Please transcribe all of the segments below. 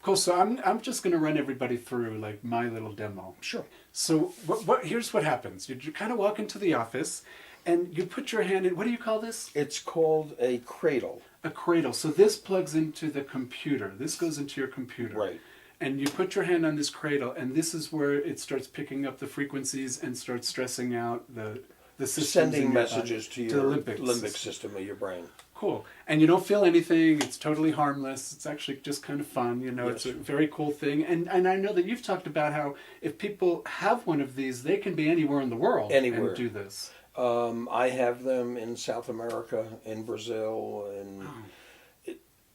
Cool. So I'm just going to run everybody through like my little demo. Sure. So here's what happens. You kind of walk into the office, and you put your hand in. What do you call this? It's called a cradle. A cradle. So this plugs into the computer. This goes into your computer. Right. And you put your hand on this cradle, and this is where it starts picking up the frequencies and starts stressing out the systems Sending in your messages body, to your the limbic system of your brain. Cool. And you don't feel anything. It's totally harmless. It's actually just kind of fun. You know, Yes. It's a very cool thing. And I know that you've talked about how if people have one of these, they can be anywhere in the world Anywhere. and do this. I have them in South America, in Brazil, and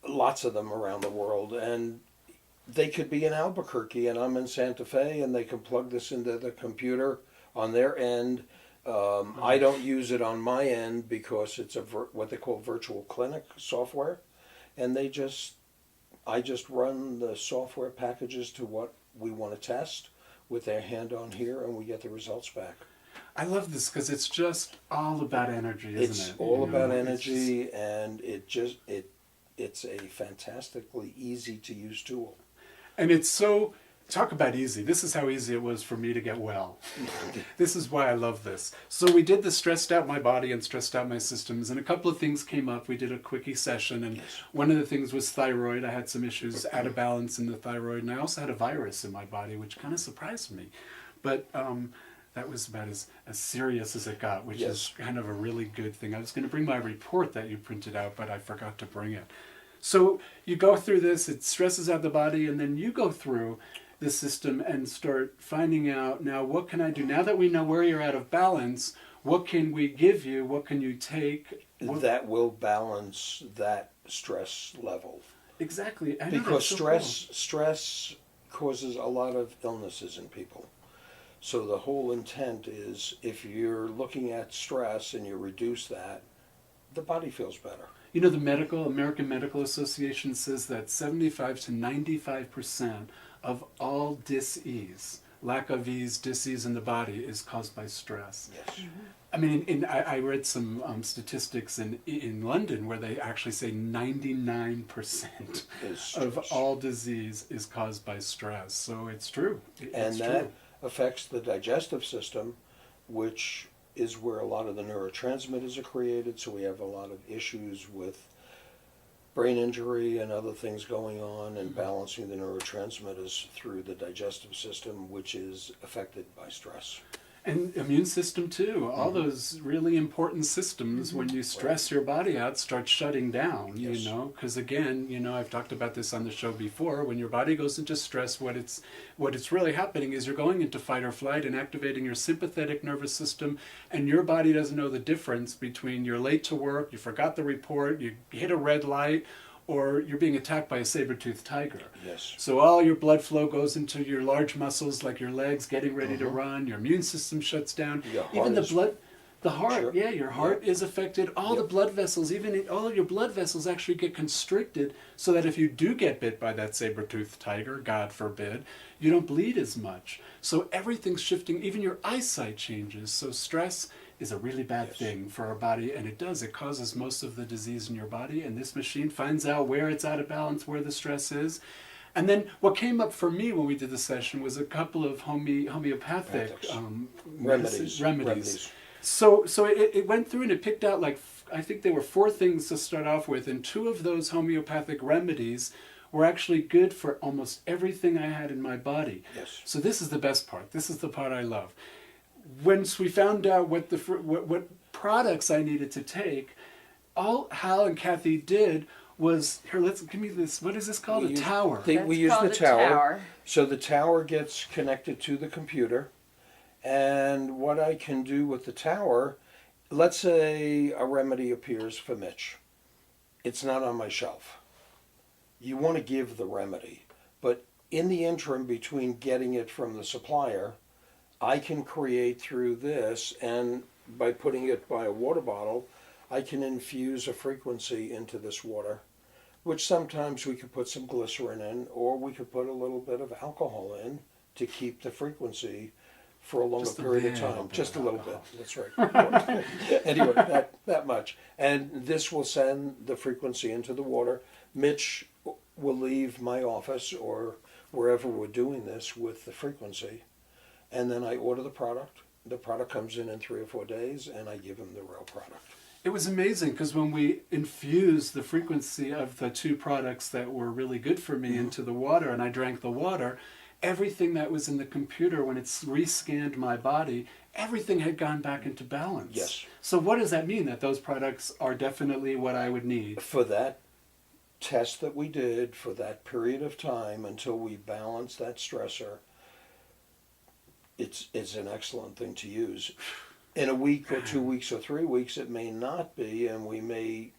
lots of them around the world. And they could be in Albuquerque, and I'm in Santa Fe, and they can plug this into the computer on their end. I don't use it on my end because it's what they call virtual clinic software, and I just run the software packages to what we want to test with their hand on here, and we get the results back. I love this because it's just all about energy, isn't it? It's all about It's energy, and it's a fantastically easy to use tool. And it's so, talk about easy. This is how easy it was for me to get well. This is why I love this. So we did the stressed out my body and stressed out my systems, and a couple of things came up. We did a quickie session, and one of the things was thyroid. I had some issues out of balance in the thyroid, and I also had a virus in my body, which kind of surprised me. But that was about as serious as it got, which is kind of a really good thing. I was going to bring my report that you printed out, but I forgot to bring it. So you go through this, it stresses out the body, and then you go through the system and start finding out, now what can I do? Now that we know where you're out of balance, what can we give you? What can you take? That will balance that stress level. Exactly. Because stress causes a lot of illnesses in people. So the whole intent is if you're looking at stress and you reduce that, the body feels better. You know, the American Medical Association says that 75 to 95% of all dis-ease, lack of ease, dis-ease in the body is caused by stress. Yes. Mm-hmm. I mean, I read some statistics in London where they actually say 99% of all disease is caused by stress. So it's true. And that affects the digestive system, which is where a lot of the neurotransmitters are created. So we have a lot of issues with brain injury and other things going on, and balancing the neurotransmitters through the digestive system, which is affected by stress. And immune system too. All those really important systems, when you stress your body out, start shutting down, you know, because again, you know, I've talked about this on the show before. When your body goes into stress, what it's really happening is you're going into fight or flight and activating your sympathetic nervous system, and your body doesn't know the difference between you're late to work, you forgot the report, you hit a red light, or you're being attacked by a saber-toothed tiger. Yes. So all your blood flow goes into your large muscles like your legs getting ready to run, your immune system shuts down. Even the heart, your heart is affected. All the blood vessels, all of your blood vessels actually get constricted so that if you do get bit by that saber-toothed tiger, God forbid, you don't bleed as much. So everything's shifting, even your eyesight changes. So stress is a really bad thing for our body, and it causes most of the disease in your body, and this machine finds out where it's out of balance, where the stress is. And then what came up for me when we did the session was a couple of homeopathic remedies. So it went through and it picked out, like, I think there were 4 things to start off with, and 2 of those homeopathic remedies were actually good for almost everything I had in my body. Yes. So this is the best part. This is the part I love. Once we found out what products I needed to take, all Hal and Kathy did was, give me this, what is this called? A tower. We use the tower. So the tower gets connected to the computer, and what I can do with the tower, let's say a remedy appears for Mitch. It's not on my shelf. You want to give the remedy, but in the interim between getting it from the supplier, I can create through this, and by putting it by a water bottle, I can infuse a frequency into this water, which sometimes we could put some glycerin in, or we could put a little bit of alcohol in to keep the frequency for a longer period of time. Just a little bit, that's right. Anyway, that much. And this will send the frequency into the water. Mitch will leave my office or wherever we're doing this with the frequency, and then I order the product. The product comes in 3 or 4 days, and I give them the real product. It was amazing because when we infused the frequency of the 2 products that were really good for me into the water, and I drank the water, everything that was in the computer, when it's rescanned my body, everything had gone back into balance. Yes. So what does that mean? That those products are definitely what I would need? For that test that we did, for that period of time until we balance that stressor, it's an excellent thing to use. In a week or 2 weeks or 3 weeks, it may not be, and we may,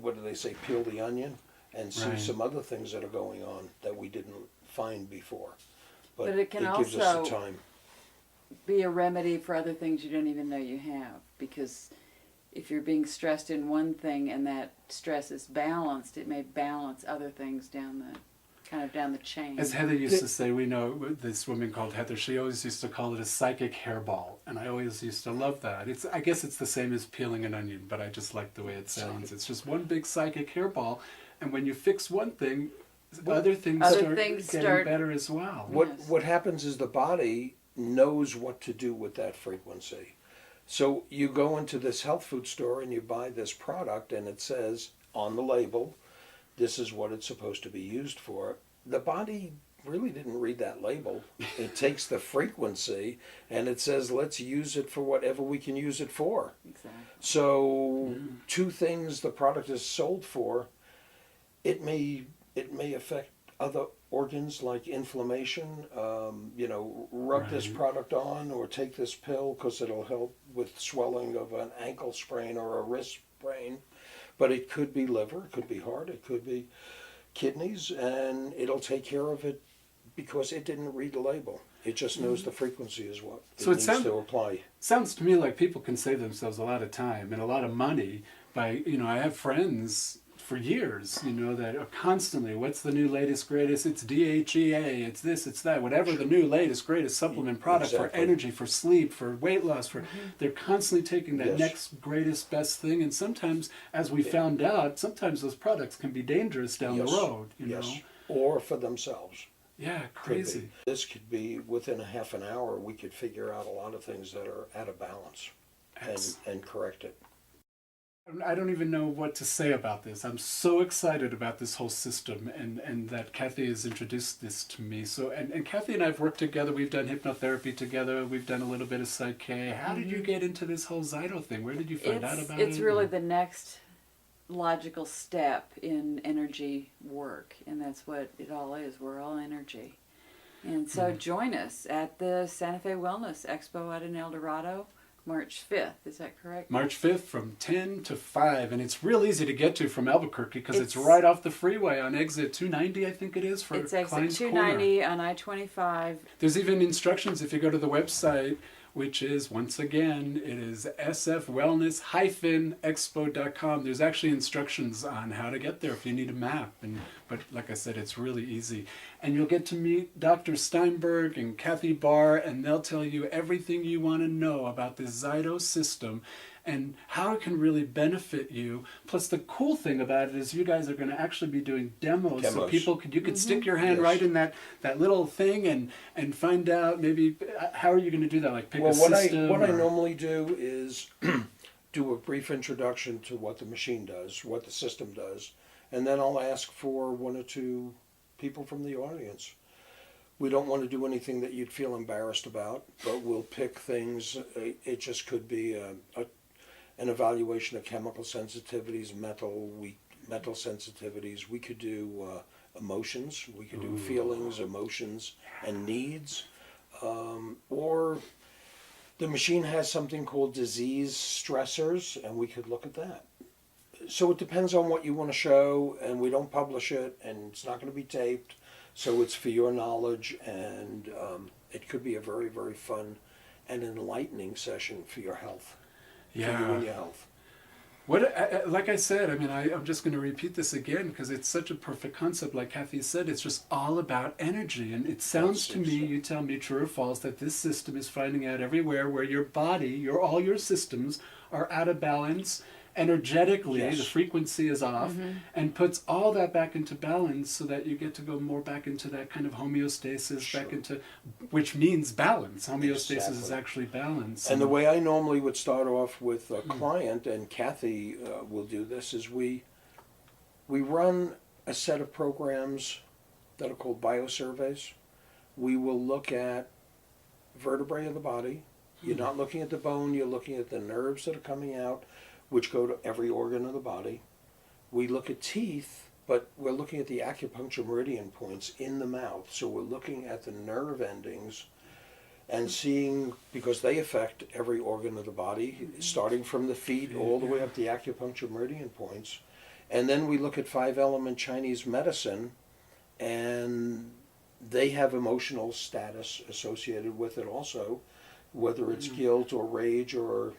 what do they say, peel the onion and see some other things that are going on that we didn't find before. But it can gives us also the time. be a remedy for other things you don't even know you have. Because if you're being stressed in one thing and that stress is balanced, it may balance other things down the chain. As Heather used to say, we know this woman called Heather, she always used to call it a psychic hairball. And I always used to love that. I guess it's the same as peeling an onion, but I just like the way it sounds. It's just one big psychic hairball. And when you fix one thing, other things start getting better as well. What happens is the body knows what to do with that frequency. So you go into this health food store and you buy this product and it says on the label, this is what it's supposed to be used for. The body really didn't read that label. It takes the frequency and it says, let's use it for whatever we can use it for. Exactly. So 2 things the product is sold for, it may affect other organs like inflammation. Rub this product on or take this pill because it'll help with swelling of an ankle sprain or a wrist sprain. But it could be liver, it could be heart, it could be kidneys, and it'll take care of it because it didn't read the label. It just knows the frequency is what it needs to apply. Sounds to me like people can save themselves a lot of time and a lot of money by, I have friends for years, that are constantly, what's the new latest, greatest, it's DHEA, it's this, it's that, whatever the new latest, greatest supplement product for energy, for sleep, for weight loss, they're constantly taking that next greatest, best thing. And sometimes, as we found out, sometimes those products can be dangerous down the road, know. Or for themselves. Yeah, crazy. This could be within a half an hour, we could figure out a lot of things that are out of balance and correct it. I don't even know what to say about this. I'm so excited about this whole system and that Kathy has introduced this to me. So and Kathy and I have worked together. We've done hypnotherapy together. We've done a little bit of Psych-K. How did you get into this whole Zyto thing? Where did you find out about it? It's really the next logical step in energy work, and that's what it all is. We're all energy. And so join us at the Santa Fe Wellness Expo out in El Dorado, March 5th. Is that correct? March 5th from 10 to 5. And it's real easy to get to from Albuquerque because it's right off the freeway on exit 290, I think it is, for It's exit Klein's 290 Corner. on I-25. There's even instructions if you go to the website, which is, once again, it is sfwellness-expo.com. There's actually instructions on how to get there if you need a map. But like I said, it's really easy. And you'll get to meet Dr. Steinberg and Kathy Barr, and they'll tell you everything you want to know about this Zyto system and how it can really benefit you. Plus, the cool thing about it is you guys are going to actually be doing demos. So people you could stick your hand right in that little thing and find out maybe how are you going to do that, like pick a system. What I normally do is do a brief introduction to what the machine does, what the system does, and then I'll ask for 1 or 2 people from the audience. We don't want to do anything that you'd feel embarrassed about, but we'll pick things. It just could be an evaluation of chemical sensitivities, metal sensitivities. We could do emotions. We could do feelings, emotions, and needs. Or the machine has something called disease stressors, and we could look at that. So it depends on what you want to show, and we don't publish it, and it's not going to be taped. So it's for your knowledge, and it could be a very, very fun and enlightening session for your health. Yeah. For you and your health. Like I said, I mean, I'm just going to repeat this again because it's such a perfect concept. Like Kathy said, it's just all about energy. And it sounds to me, you tell me true or false, that this system is finding out everywhere where your body, all your systems are out of balance energetically, Yes. the frequency is off, and puts all that back into balance so that you get to go more back into that kind of homeostasis, Sure. back into, which means balance. Homeostasis is Exactly. actually balance. And the way I normally would start off with a client, and Kathy will do this, is we run a set of programs that are called biosurveys. We will look at vertebrae of the body. You're not looking at the bone, you're looking at the nerves that are coming out, which go to every organ of the body. We look at teeth, but we're looking at the acupuncture meridian points in the mouth. So we're looking at the nerve endings and seeing, because they affect every organ of the body, starting from the feet all the way up the acupuncture meridian points. And then we look at 5-element Chinese medicine, and they have emotional status associated with it also, whether it's guilt or rage or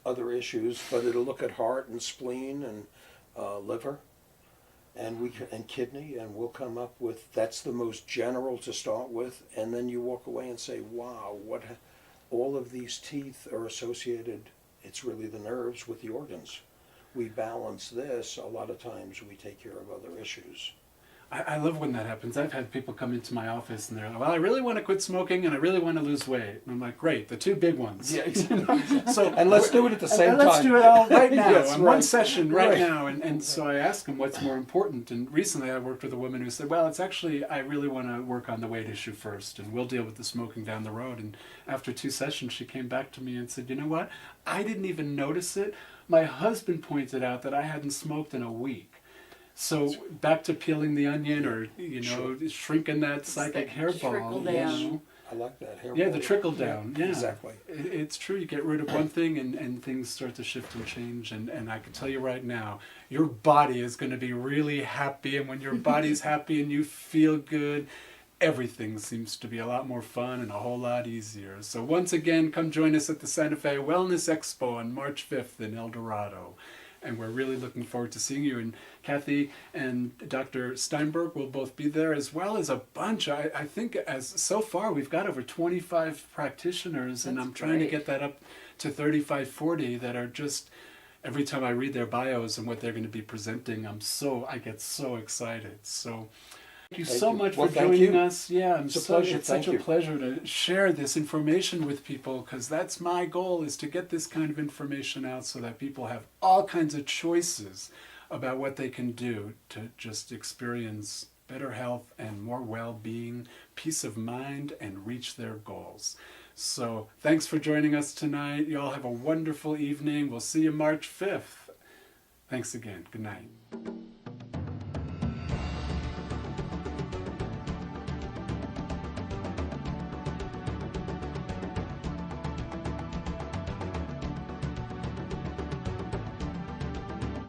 other issues, but it'll look at heart and spleen and liver and kidney, and we'll come up with, that's the most general to start with, and then you walk away and say, wow, all of these teeth are associated, it's really the nerves with the organs. We balance this, a lot of times we take care of other issues. I love when that happens. I've had people come into my office and they're like, well, I really want to quit smoking and I really want to lose weight. And I'm like, great, the two big ones. Yeah, exactly. So, And let's do it at the same time. Let's do it all right now, Yes, in right. one session right Right. now. And so I asked them what's more important. And recently I worked with a woman who said, well, it's actually, I really want to work on the weight issue first and we'll deal with the smoking down the road. And after 2 sessions, she came back to me and said, you know what? I didn't even notice it. My husband pointed out that I hadn't smoked in a week. So back to peeling the onion, or shrinking that psychic hairball. trickle you down. know? I like that. Yeah, the trickle down. Yeah, Exactly. It's true. You get rid of one thing, and things start to shift and change. And I can tell you right now, your body is going to be really happy. And when your body's happy and you feel good, everything seems to be a lot more fun and a whole lot easier. So once again, come join us at the Santa Fe Wellness Expo on March 5th in El Dorado. And we're really looking forward to seeing you. And Kathy and Dr. Steinberg will both be there, as well as a bunch. I think so far we've got over 25 practitioners, and I'm trying to get that up to 35, 40 that are just, every time I read their bios and what they're going to be presenting, I get so excited. So thank you so much for joining us. Yeah, It's a pleasure. It's such a pleasure to share this information with people, because that's my goal, is to get this kind of information out so that people have all kinds of choices about what they can do to just experience better health and more well-being, peace of mind, and reach their goals. So thanks for joining us tonight. You all have a wonderful evening. We'll see you March 5th. Thanks again. Good night.